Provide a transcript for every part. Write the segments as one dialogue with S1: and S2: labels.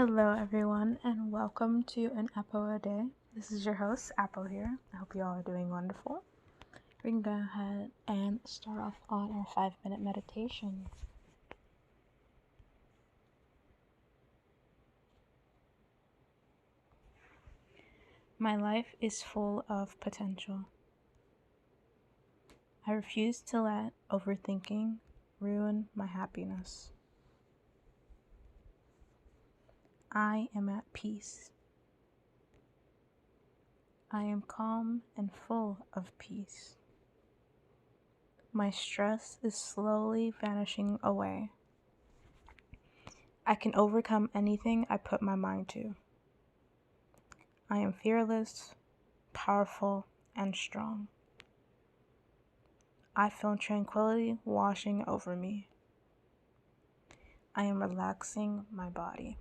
S1: Hello, everyone, and welcome to an Apple a Day. This is your host, Apple here. I hope you all are doing wonderful. We can go ahead and start off on our 5-minute meditation. My life is full of potential. I refuse to let overthinking ruin my happiness. I am at peace. I am calm and full of peace. My stress is slowly vanishing away. I can overcome anything I put my mind to. I am fearless, powerful, and strong. I feel tranquility washing over me. I am relaxing my body.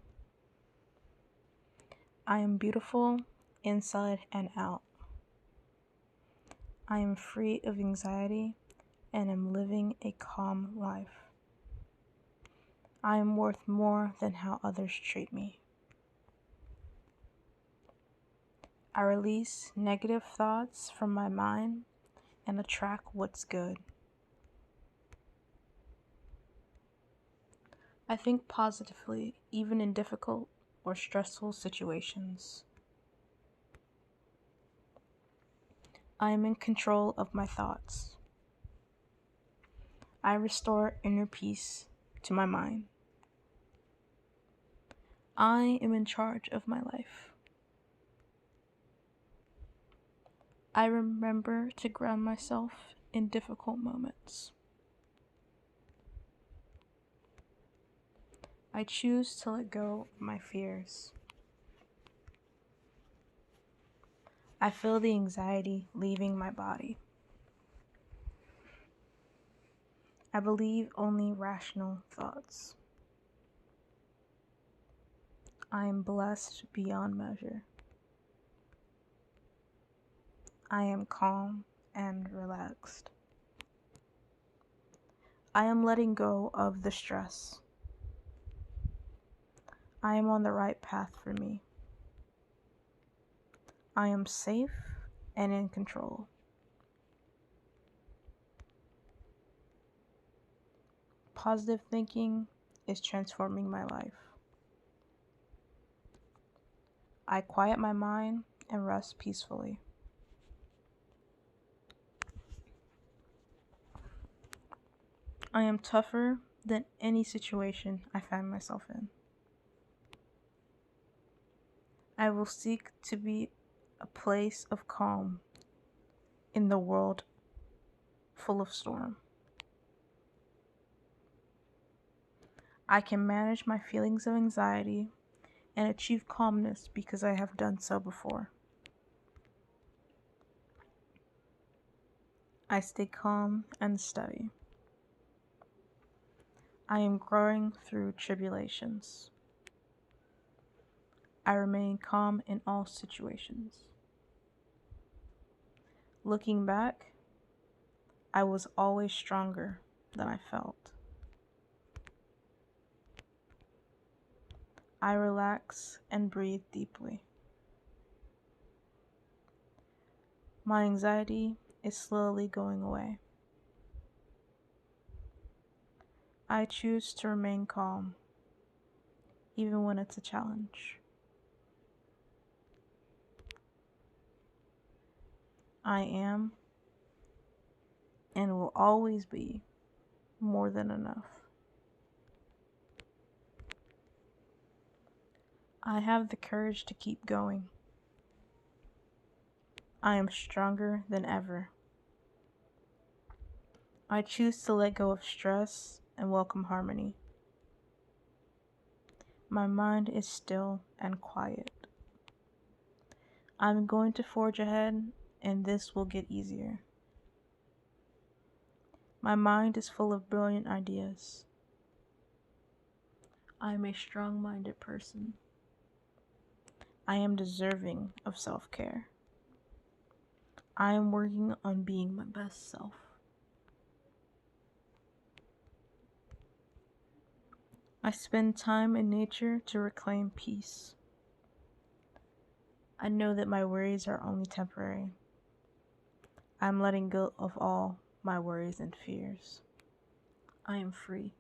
S1: I am beautiful inside and out. I am free of anxiety and am living a calm life. I am worth more than how others treat me. I release negative thoughts from my mind and attract what's good. I think positively, even in difficult or stressful situations. I am in control of my thoughts. I restore inner peace to my mind. I am in charge of my life. I remember to ground myself in difficult moments. I choose to let go of my fears. I feel the anxiety leaving my body. I believe only rational thoughts. I am blessed beyond measure. I am calm and relaxed. I am letting go of the stress. I am on the right path for me. I am safe and in control. Positive thinking is transforming my life. I quiet my mind and rest peacefully. I am tougher than any situation I find myself in. I will seek to be a place of calm in the world full of storm. I can manage my feelings of anxiety and achieve calmness because I have done so before. I stay calm and steady. I am growing through tribulations. I remain calm in all situations. Looking back, I was always stronger than I felt. I relax and breathe deeply. My anxiety is slowly going away. I choose to remain calm, even when it's a challenge. I am and will always be more than enough. I have the courage to keep going. I am stronger than ever. I choose to let go of stress and welcome harmony. My mind is still and quiet. I'm going to forge ahead, and this will get easier. My mind is full of brilliant ideas. I am a strong-minded person. I am deserving of self-care. I am working on being my best self. I spend time in nature to reclaim peace. I know that my worries are only temporary. I'm letting go of all my worries and fears. I am free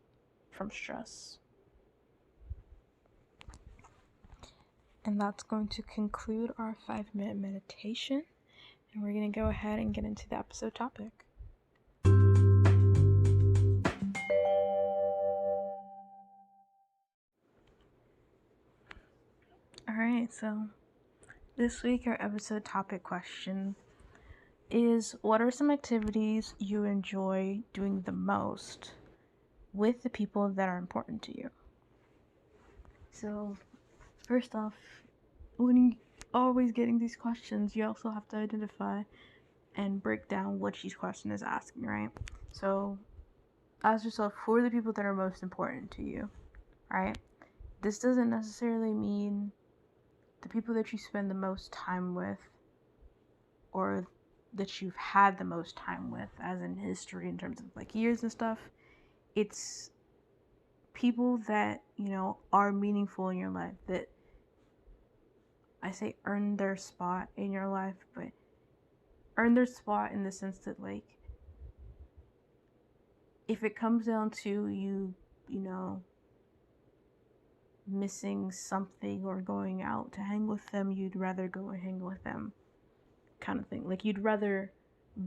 S1: from stress. And that's going to conclude our 5-minute meditation. And we're going to go ahead and get into the episode topic. Alright, so this week our episode topic question is, what are some activities you enjoy doing the most with the people that are important to you? So, first off, when you always getting these questions, you also have to identify and break down what each question is asking, right? So, ask yourself, who are the people that are most important to you, right? This doesn't necessarily mean the people that you spend the most time with or that you've had the most time with, as in history in terms of like years and stuff. It's people that, are meaningful in your life, that I say earn their spot in your life, but earn their spot in the sense that, like, if it comes down to you, missing something or going out to hang with them, you'd rather go and hang with them, kind of thing. Like, you'd rather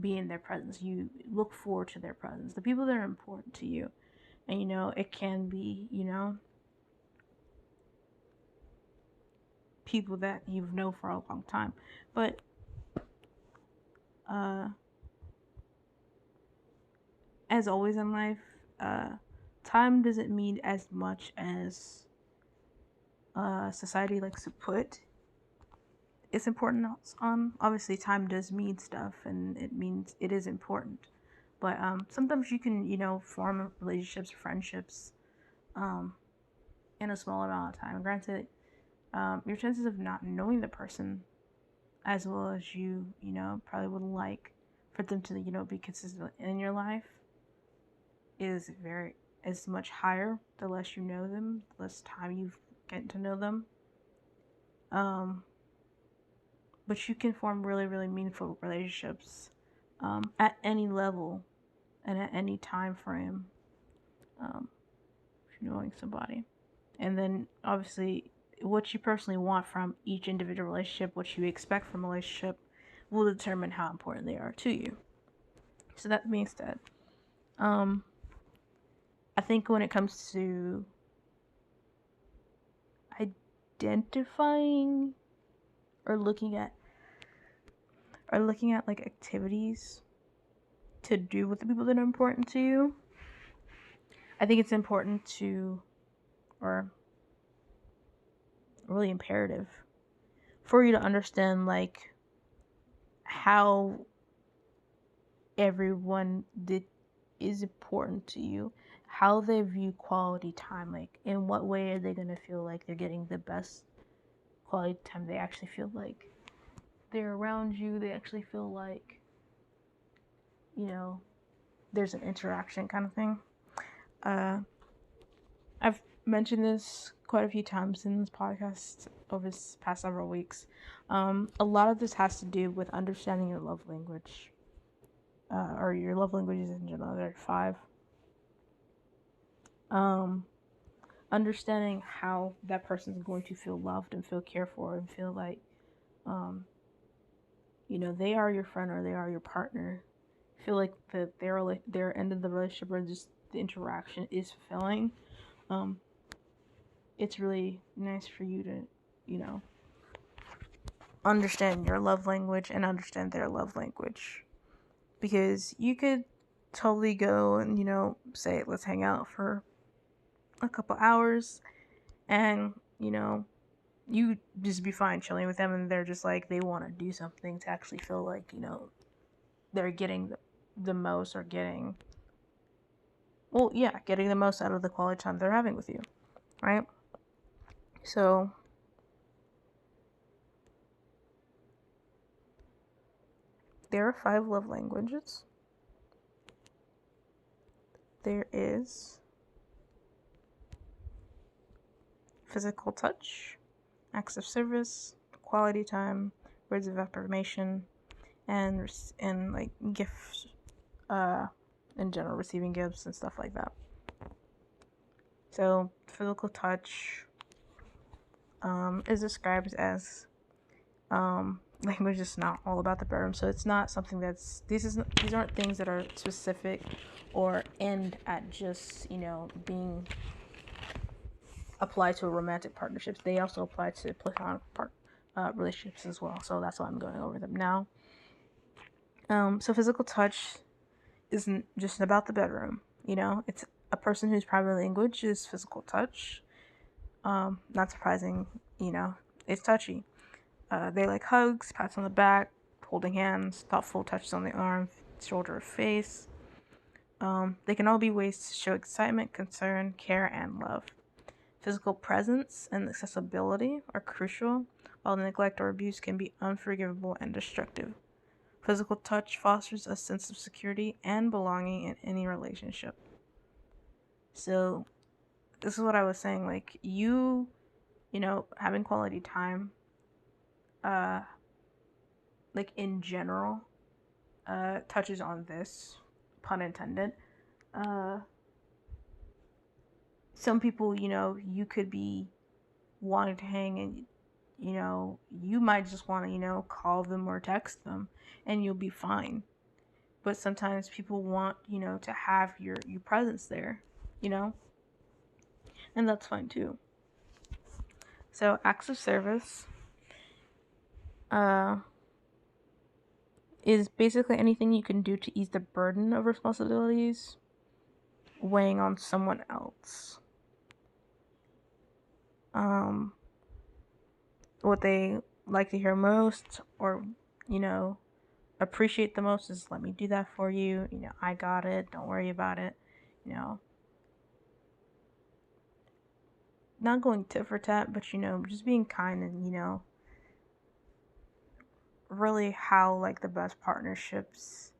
S1: be in their presence. You look forward to their presence. The people that are important to you. And, it can be, people that you've known for a long time. But, as always in life, time doesn't mean as much as society likes to put its importance on. Obviously, time does mean stuff, and it is important. But sometimes you can, form relationships, friendships, in a small amount of time. Granted, your chances of not knowing the person as well as you probably would like for them to, be consistent in your life is much higher the less you know them, the less time you've gotten to know them. But you can form really, really meaningful relationships at any level and at any time frame, if you're knowing somebody. And then obviously what you personally want from each individual relationship, what you expect from a relationship, will determine how important they are to you. So that being said, I think when it comes to identifying or looking at like activities to do with the people that are important to you, I think it's important to, or really imperative for you to understand like how everyone is important to you, how they view quality time, like in what way are they gonna feel like they're getting the best quality time. They actually feel like they're around you, they actually feel like there's an interaction, kind of thing. I've mentioned this quite a few times in this podcast over this past several weeks. A lot of this has to do with understanding your love language, or your love languages in general. There are 5. Understanding how that person is going to feel loved and feel cared for and feel like, they are your friend or they are your partner. Feel like their end of the relationship or just the interaction is fulfilling. It's really nice for you to, understand your love language and understand their love language. Because you could totally go and, say, let's hang out for a couple hours and, you just be fine chilling with them and they're just like, they want to do something to actually feel like, they're getting the most or getting the most out of the quality time they're having with you, right? So there are 5 love languages. There is physical touch, acts of service, quality time, words of affirmation, and like gifts, in general, receiving gifts and stuff like that. So physical touch is described as language is not all about the bedroom, so it's not something that's these aren't things that are specific or end at just being applied to romantic partnerships. They also apply to platonic relationships as well. So that's why I'm going over them now. So physical touch isn't just about the bedroom. It's a person whose primary language is physical touch. Not surprising. It's touchy. They like hugs, pats on the back, holding hands, thoughtful touches on the arm, shoulder, or face. They can all be ways to show excitement, concern, care, and love. Physical presence and accessibility are crucial, while neglect or abuse can be unforgivable and destructive. Physical touch fosters a sense of security and belonging in any relationship. So, this is what I was saying. Like, having quality time, like in general, touches on this, pun intended. Some people, you could be wanting to hang and, you might just want to, call them or text them and you'll be fine. But sometimes people want, to have your presence there, and that's fine too. So acts of service is basically anything you can do to ease the burden of responsibilities weighing on someone else. What they like to hear most or, appreciate the most is, let me do that for you. I got it. Don't worry about it. Not going tit for tat, but, just being kind and, really how, like, the best partnerships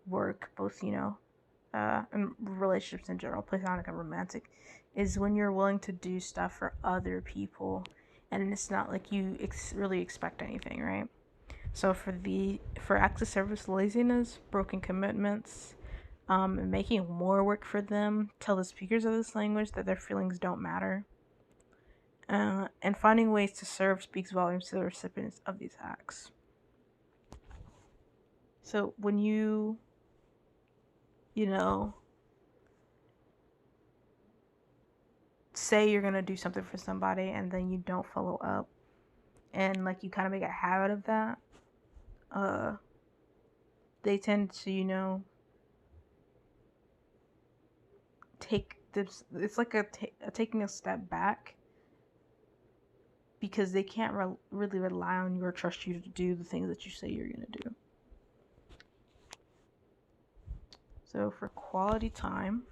S1: work, both, and relationships in general, platonic and romantic, is when you're willing to do stuff for other people and it's not like you really expect anything, right? So for acts of service, laziness, broken commitments, and making more work for them tell the speakers of this language that their feelings don't matter. And finding ways to serve speaks volumes to the recipients of these acts. So when you say you're gonna do something for somebody and then you don't follow up, and like you kind of make a habit of that, they tend to take this. It's like taking a step back because they can't really rely on you or trust you to do the things that you say you're gonna do. So for quality time,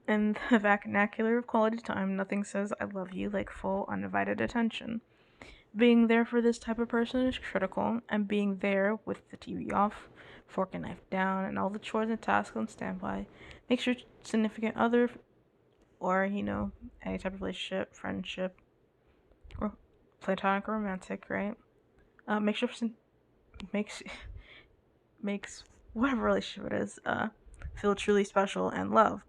S1: in the vernacular of quality time, nothing says I love you like full undivided attention. Being there for this type of person is critical, and being there with the TV off, fork and knife down, and all the chores and tasks on standby makes your significant other or, any type of relationship, friendship, or platonic or romantic, right? Makes whatever relationship it is, feel truly special and loved.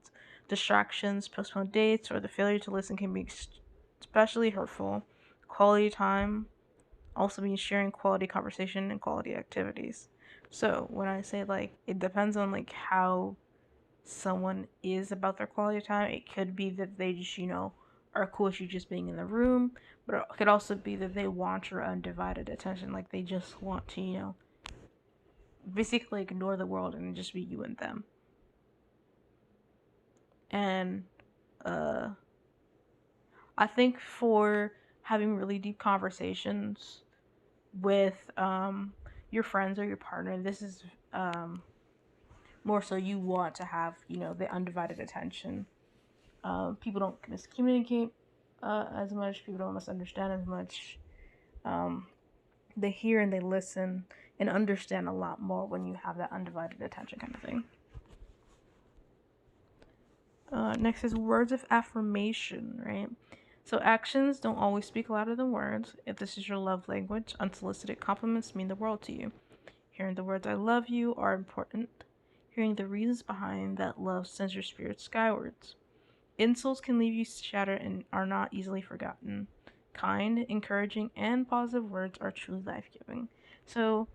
S1: Distractions, postponed dates, or the failure to listen can be especially hurtful. Quality time also means sharing quality conversation and quality activities. So when I say like it depends on like how someone is about their quality time, it could be that they just are cool with you just being in the room, but it could also be that they want your undivided attention, like they just want to basically ignore the world and just be you and them. And I think for having really deep conversations with your friends or your partner, this is more so you want to have the undivided attention. People don't miscommunicate as much. People don't misunderstand as much. They hear and they listen and understand a lot more when you have that undivided attention kind of thing. Next is words of affirmation, right? So actions don't always speak louder than words. If this is your love language, unsolicited compliments mean the world to you. Hearing the words I love you are important. Hearing the reasons behind that love sends your spirit skywards. Insults can leave you shattered and are not easily forgotten. Kind, encouraging, and positive words are truly life giving. So,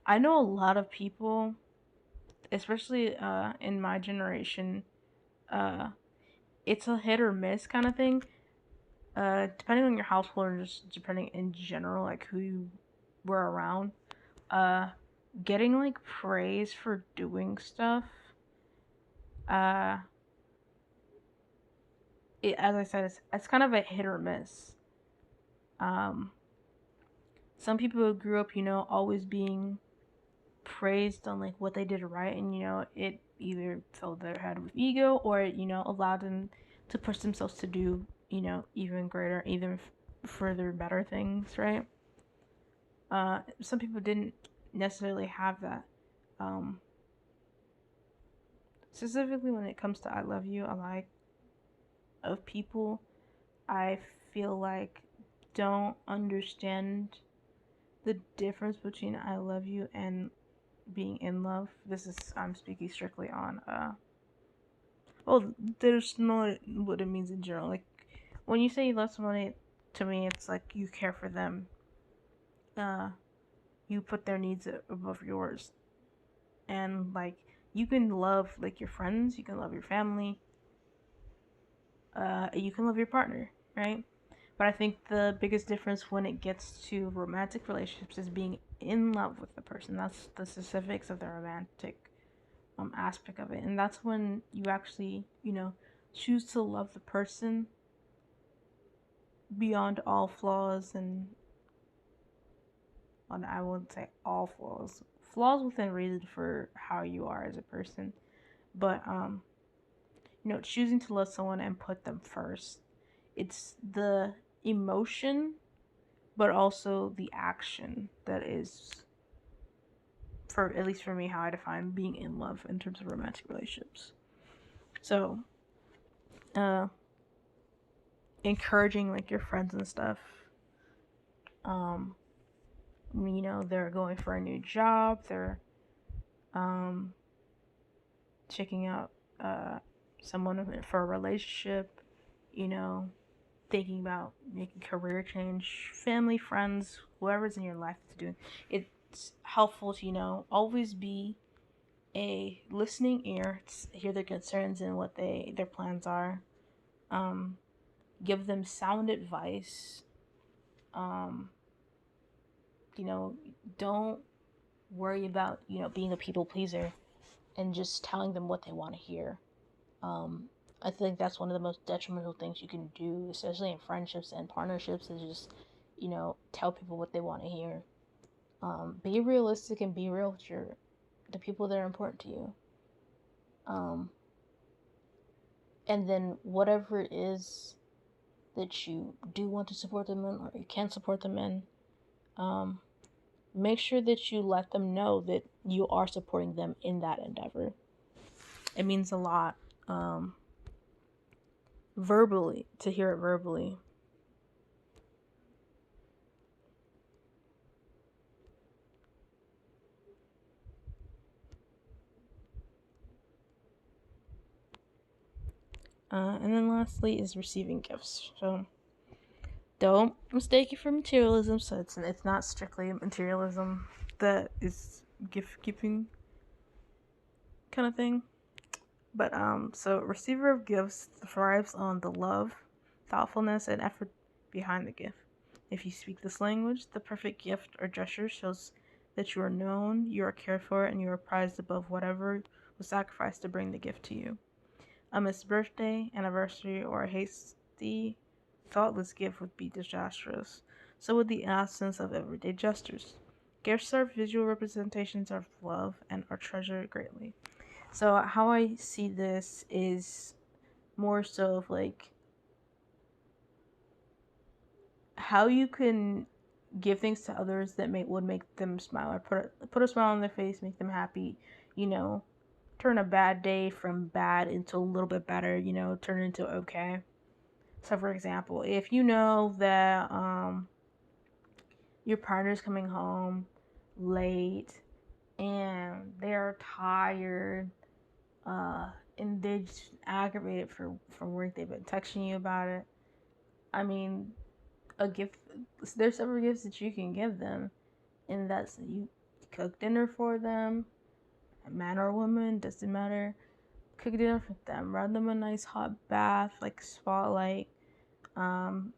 S1: I know a lot of people, especially in my generation, uh, it's a hit or miss kind of thing. Depending on your household or just depending in general, like who you were around, uh, getting like praise for doing stuff, uh, as I said, it's kind of a hit or miss. Um, some people grew up, always being praised on like what they did right, and it either filled their head with ego or allowed them to push themselves to do even greater, even further better things, right? Some people didn't necessarily have that. Um, Specifically when it comes to I love you, a lot of people I feel like don't understand the difference between I love you and being in love. This is I'm speaking strictly on well, there's not what it means in general. Like when you say you love somebody, to me it's like you care for them. Uh you put their needs above yours. And like you can love like your friends, you can love your family, you can love your partner, right? But I think the biggest difference when it gets to romantic relationships is being in love with the person. That's the specifics of the romantic aspect of it. And that's when you actually, choose to love the person beyond all flaws and I wouldn't say all flaws. Flaws within reason for how you are as a person. But choosing to love someone and put them first. It's the emotion but also the action that is, for at least for me, how I define being in love in terms of romantic relationships. So encouraging like your friends and stuff, um they're going for a new job, they're um checking out someone for a relationship, you know thinking about making career change, family, friends, whoever's in your life is doing. It's helpful to always be a listening ear to hear their concerns and what their plans are. Um, Give them sound advice. Um, you know, don't worry about being a people pleaser and just telling them what they want to hear. Um, I think that's one of the most detrimental things you can do, especially in friendships and partnerships, is just tell people what they want to hear. Be realistic and be real with the people that are important to you. Um, and then whatever it is that you do want to support them in or you can support them in, um, make sure that you let them know that you are supporting them in that endeavor. It means a lot, verbally, to hear it verbally. And then lastly is receiving gifts. So don't mistake it for materialism. So it's not strictly materialism that is gift giving kind of thing. But so receiver of gifts thrives on the love, thoughtfulness, and effort behind the gift. If you speak this language, the perfect gift or gesture shows that you are known, you are cared for, and you are prized above whatever was sacrificed to bring the gift to you. A missed birthday, anniversary, or a hasty, thoughtless gift would be disastrous. So would the absence of everyday gestures. Gifts are visual representations of love and are treasured greatly. So how I see this is more so of like how you can give things to others that would make them smile or put a smile on their face, make them happy, you know, turn a bad day from bad into a little bit better, you know, turn it into okay. So for example, if you know that your partner's coming home late and they're tired, and they're just aggravated from work, they've been texting you about it. I mean, a gift, there's several gifts that you can give them, and that's you cook dinner for them, man or woman, doesn't matter. Cook dinner for them, run them a nice hot bath, like spotlight, um,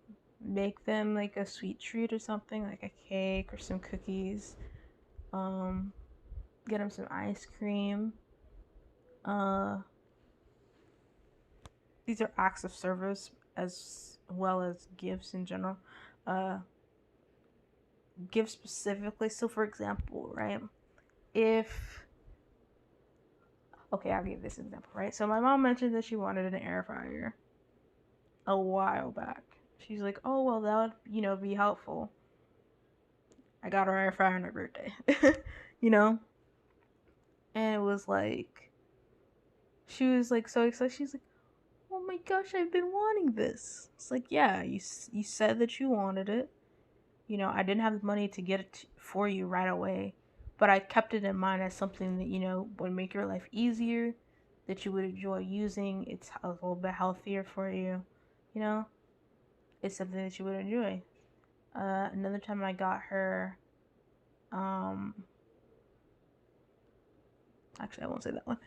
S1: make them like a sweet treat or something, like a cake or some cookies, um, get them some ice cream. Uh, these are acts of service as well as gifts in general. Uh, Gifts specifically. So, for example, right, if okay, I'll give this example, right? So my mom mentioned that she wanted an air fryer a while back. She's like, "Oh well, that would be helpful." I got her air fryer on her birthday, you know, and it was like she was like so excited. She's like, "Oh my gosh, I've been wanting this." It's like, yeah, you said that you wanted it. You know, I didn't have the money to get it for you right away, but I kept it in mind as something that would make your life easier, that you would enjoy using. It's a little bit healthier for you, you know. It's something that you would enjoy. Another time I got her, um, actually I won't say that one.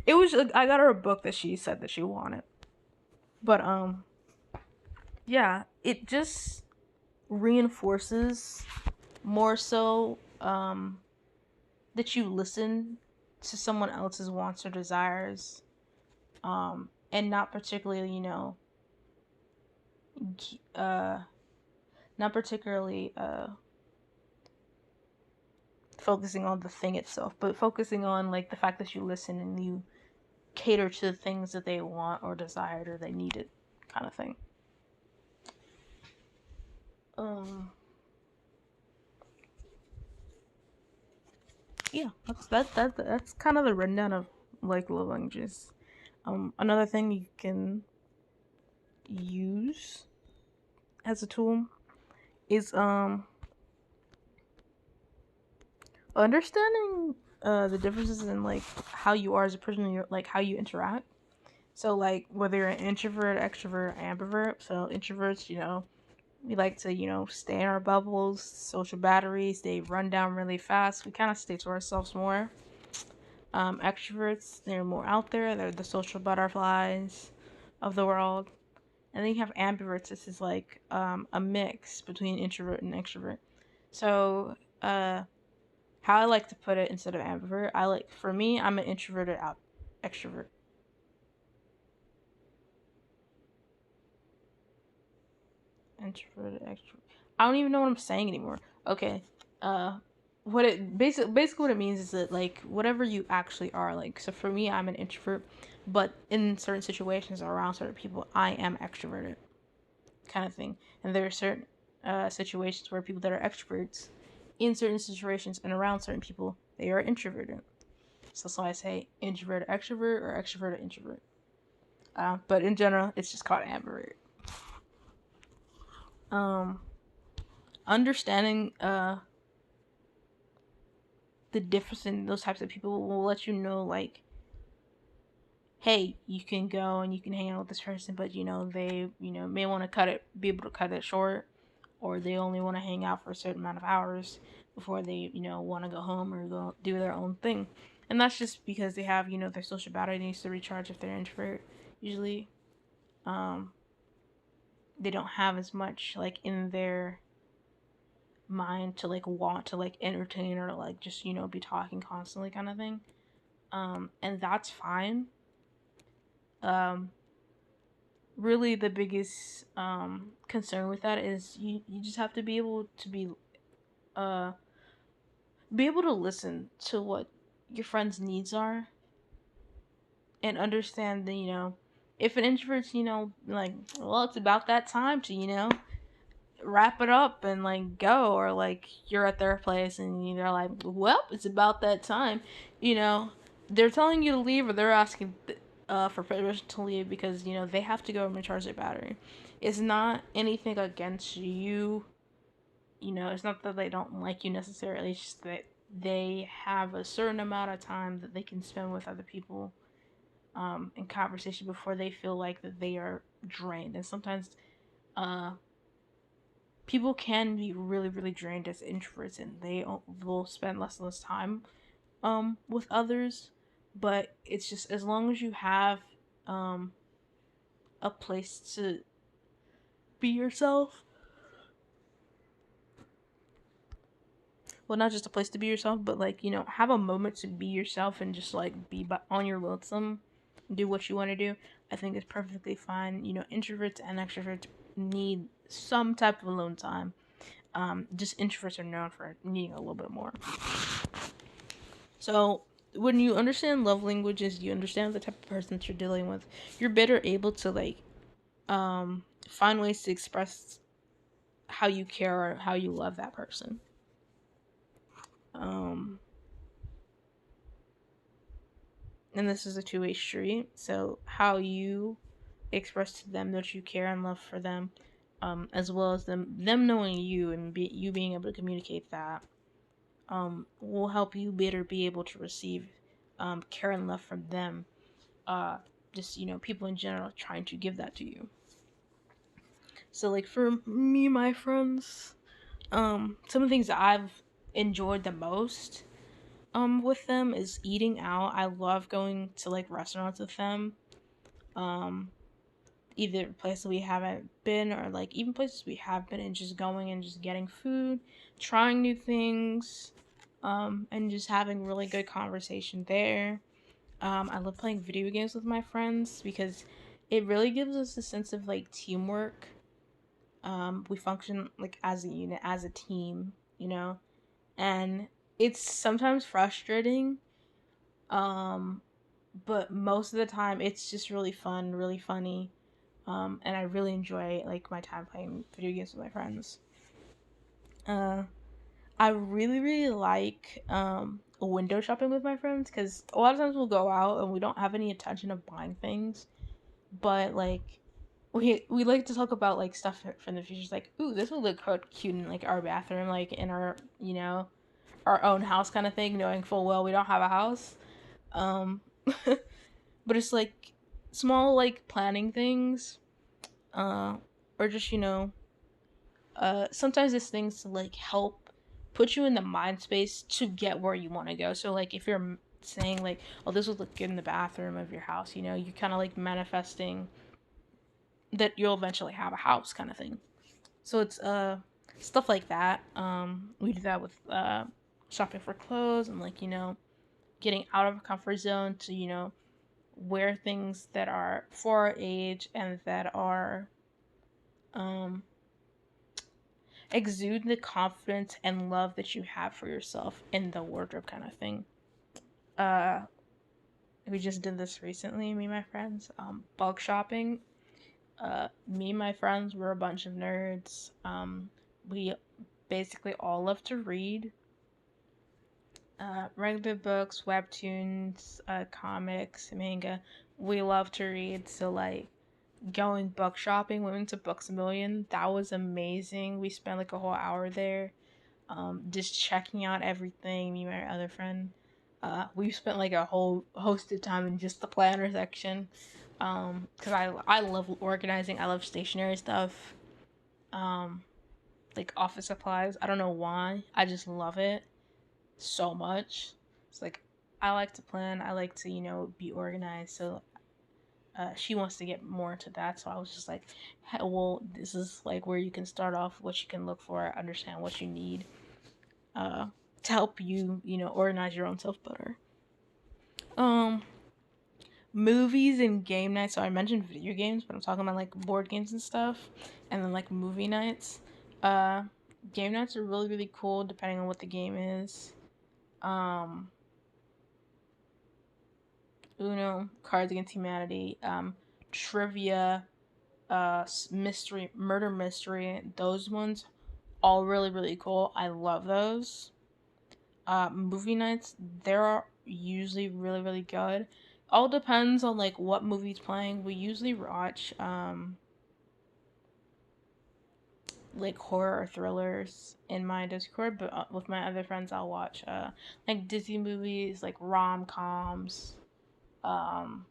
S1: It was I got her a book that she said that she wanted, but yeah, it just reinforces more so that you listen to someone else's wants or desires, and not particularly uh not particularly focusing on the thing itself, but focusing on like the fact that you listen and you cater to the things that they want or desired or they needed, kind of thing. um yeah, that's kind of the rundown of like love languages. Another thing you can use as a tool is understanding the differences in like how you are as a person, your like how you interact. So like whether you're an introvert, extrovert, ambivert. So introverts, we like to stay in our bubbles, social batteries, they run down really fast. We kind of stay to ourselves more. Extroverts, they're more out there, they're the social butterflies of the world. And then you have ambiverts. This is like a mix between introvert and extrovert. So how I like to put it instead of ambivert, for me, I'm an introverted extrovert. Introverted extrovert. I don't even know what I'm saying anymore. Okay. What it basically what it means is that like whatever you actually are, like, so for me I'm an introvert, but in certain situations or around certain people I am extroverted, kind of thing. And there are certain situations where people that are extroverts in certain situations and around certain people they are introverted. So that's why I say introvert extrovert or extrovert introvert. But in general, it's just called ambivert. Um, Understanding the difference in those types of people will let you know, like, hey, you can go and you can hang out with this person, but they may want to be able to cut it short, or they only want to hang out for a certain amount of hours before they want to go home or go do their own thing. And that's just because they have their social battery needs to recharge if they're introvert. Usually um they don't have as much like in their mind to like want to like entertain or like just be talking constantly, kind of thing. And that's fine. um Really the biggest concern with that is you just have to uh be able to listen to what your friends needs are, and understand that if an introvert's like, well, it's about that time to wrap it up and like go, or like you're at their place and they're like, well, it's about that time, you know they're telling you to leave, or they're asking for permission to leave because, you know, they have to go and recharge their battery. It's not anything against you. You know, it's not that they don't like you necessarily. It's just that they have a certain amount of time that they can spend with other people in conversation before they feel like that they are drained. And sometimes uh, people can be really, really drained as introverts, and they will spend less and less time with others. But it's just as long as you have um, a place to be yourself, well, not just a place to be yourself, but like, you know, have a moment to be yourself and just like be on your lonesome, do what you want to do. I think it's perfectly fine. You know, introverts and extroverts need some type of alone time. Just introverts are known for needing a little bit more. So when you understand love languages, you understand the type of person that you're dealing with. You're better able to like find ways to express how you care or how you love that person. Um, and this is a two-way street. So how you express to them that you care and love for them, as well as them knowing you and you being able to communicate that, will help you better be able to receive care and love from them. Just, you know, people in general trying to give that to you. So like for me, my friends, some of the things that I've enjoyed the most with them is eating out. I love going to like restaurants with them. Um, Either places we haven't been or like even places we have been, and just going and just getting food, trying new things, and just having really good conversation there. I love playing video games with my friends because it really gives us a sense of like teamwork. We function like as a unit, as a team, you know, and it's sometimes frustrating. Um, but most of the time, it's just really fun, really funny. And I really enjoy like my time playing video games with my friends. Uh, I really, really like window shopping with my friends because a lot of times we'll go out and we don't have any intention of buying things, but like we like to talk about like stuff from the future. It's like, ooh, this will look cute in like our bathroom, like in our, you know, our own house kind of thing, knowing full well we don't have a house. Um, but it's like small like planning things, uh, or just, you know, sometimes it's things to like help put you in the mind space to get where you want to go. So like if you're saying like, oh, this would look good in the bathroom of your house, you know, you're kind of like manifesting that you'll eventually have a house kind of thing. So it's stuff like that. We do that with shopping for clothes and like, you know, getting out of a comfort zone to, you know, wear things that are for our age and that are um exude the confidence and love that you have for yourself in the wardrobe kind of thing. Uh, we just did this recently, me and my friends. Bulk shopping. Me and my friends were a bunch of nerds. We basically all love to read. Regular books, webtoons, comics, manga. We love to read. So like going book shopping, we went to Books a Million. That was amazing. We spent like a whole hour there, just checking out everything. Me and my other friend, we spent like a whole host of time in just the planner section, because I love organizing. I love stationery stuff, um, like office supplies. I don't know why. I just love it so much. It's like I like to plan. I like to, you know, be organized. So she wants to get more into that. So I was just like, hey, well, this is like where you can start off, what you can look for, understand what you need, uh, to help you, you know, organize your own self better. Um, Movies and game nights. So I mentioned video games, but I'm talking about like board games and stuff, and then like movie nights. Uh, Game nights are really really cool depending on what the game is. Um, Uno, Cards Against Humanity, trivia, mystery, murder mystery. Those ones all really really cool. I love those. Movie nights. There are usually really, really good. All depends on like what movie's playing. We usually watch like horror or thrillers in my Discord, but with my other friends I'll watch like Disney movies, like rom-coms, um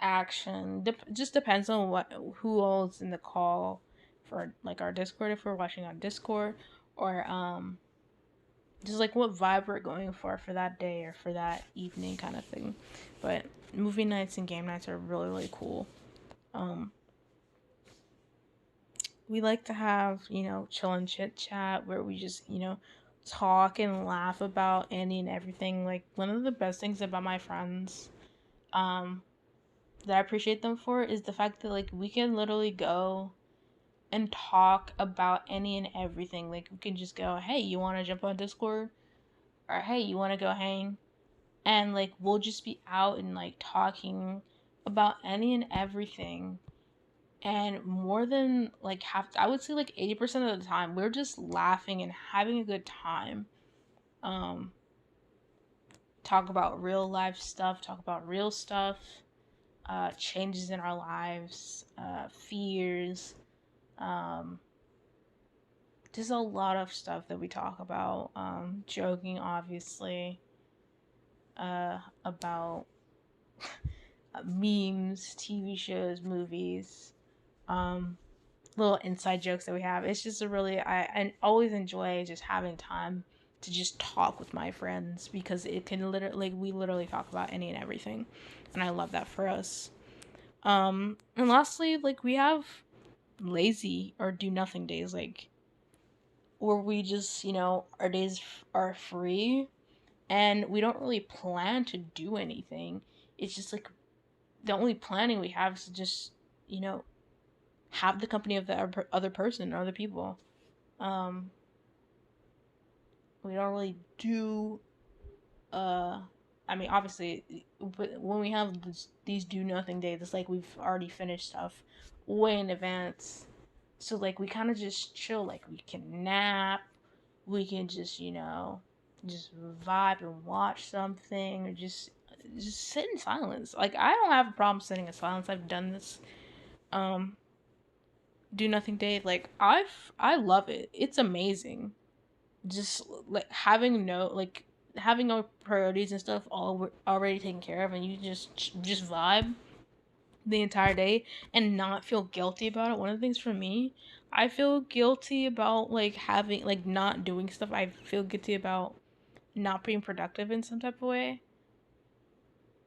S1: action. Just depends on what who all's in the call for like our Discord, if we're watching on Discord, or just like what vibe we're going for that day or for that evening kind of thing. But movie nights and game nights are really, really cool. Um we like to have, chill and chit chat where we just, talk and laugh about any and everything. Like one of the best things about my friends, um, that I appreciate them for is the fact that like we can literally go and talk about any and everything. Like we can just go, hey, you wanna jump on Discord? Or hey, you wanna go hang? And like we'll just be out and like talking about any and everything, and more than like half, I would say like 80% of the time we're just laughing and having a good time. um Talk about real life stuff, talk about real stuff, changes in our lives, fears, um just a lot of stuff that we talk about, joking obviously, about memes, TV shows, movies, um little inside jokes that we have. It's just a really, I always enjoy just having time to just talk with my friends, because it can literally, like, we literally talk about any and everything, and I love that for us. And lastly, like, we have lazy or do nothing days, like, where we just, our days are free and we don't really plan to do anything. It's just like the only planning we have is to just, you know have the company of the other person or other people. Um, we don't really do. Uh, I mean, obviously, but when we have these do nothing days, it's like we've already finished stuff way in advance. So like we kind of just chill. Like we can nap. We can just just vibe and watch something, or just sit in silence. Like I don't have a problem sitting in silence. I've done this. Um, do nothing day. Like I love it. It's amazing. Just like having no priorities and stuff all already taken care of, and you just vibe the entire day and not feel guilty about it. One of the things for me, I feel guilty about like having like not doing stuff. I feel guilty about not being productive in some type of way.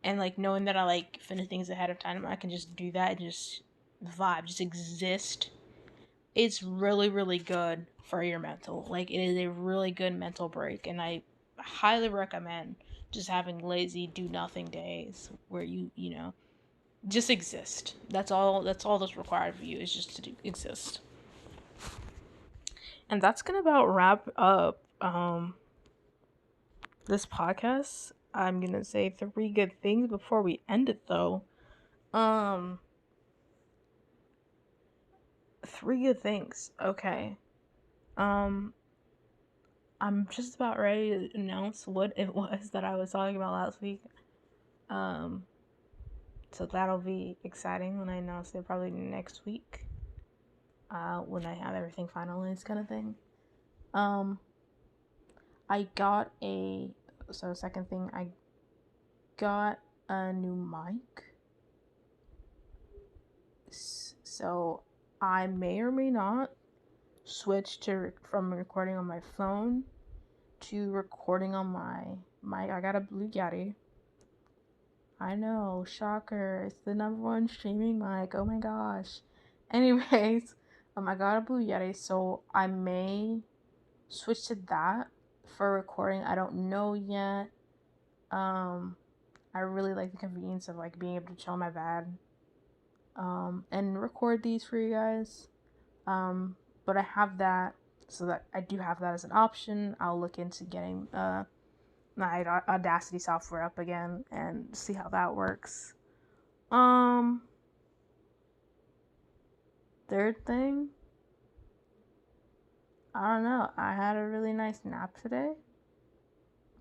S1: And like knowing that I like finish things ahead of time, I can just do that and just vibe, just exist. It's really, really good for your mental. Like it is a really good mental break, and I highly recommend just having lazy do nothing days where you just exist. That's all that's required of you, is just to exist. And that's gonna about wrap up this podcast. I'm gonna say three good things before we end it though. Um Three good things. Okay. Um I'm just about ready to announce what it was that I was talking about last week. Um, so that'll be exciting when I announce it, probably next week. When I have everything finalized, kind of thing. Um, I got a second thing, I got a new mic. So I may or may not switch to from recording on my phone to recording on my mic. I got a Blue Yeti. I know, shocker. It's the number one streaming mic. Oh my gosh. Anyways, I got a Blue Yeti, so I may switch to that for recording. I don't know yet. I really like the convenience of like being able to chill in my bed, and record these for you guys. But I have that, so that I do have that as an option. I'll look into getting my Audacity software up again and see how that works. Um, Third thing, I don't know. I had a really nice nap today.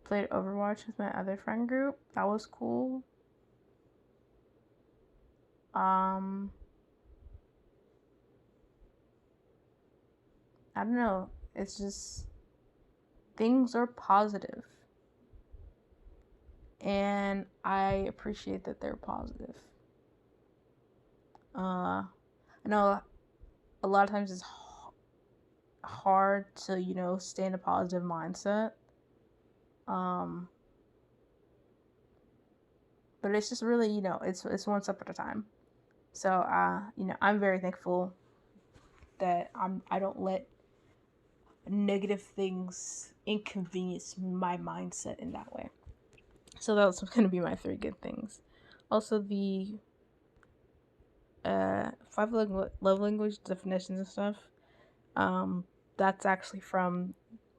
S1: played Overwatch with my other friend group. That was cool. I don't know. It's just things are positive. And I appreciate that they're positive. I know a lot of times it's hard to, stay in a positive mindset. But it's just really, it's one step at a time. So, I'm very thankful that I don't let negative things inconvenience my mindset in that way. So that's going to be my 3 good things. Also, the 5 love language definitions and stuff. That's actually from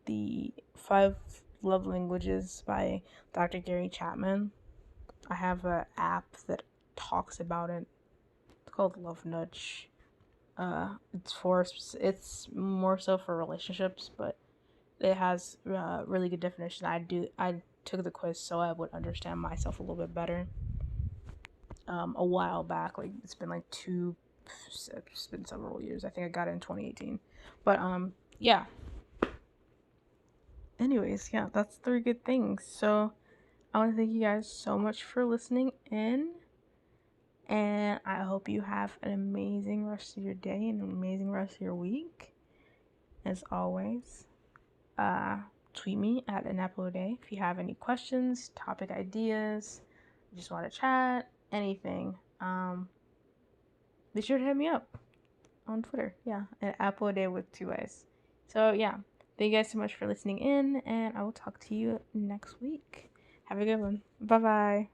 S1: the 5 love languages by Dr. Gary Chapman. I have an app that talks about it. It's called Love Nudge. It's more so for relationships, but it has really good definition. I took the quiz so I would understand myself a little bit better. A while back, like it's been several years. I think I got it in 2018. But yeah. Anyways, yeah, that's 3 good things. So I want to thank you guys so much for listening in. And I hope you have an amazing rest of your day and an amazing rest of your week. As always, tweet me at an apple a day if you have any questions, topic ideas, just want to chat, anything. Be sure to hit me up on Twitter. Yeah, an apple a day with 2 A's. So yeah, thank you guys so much for listening in, and I will talk to you next week. Have a good one. Bye bye.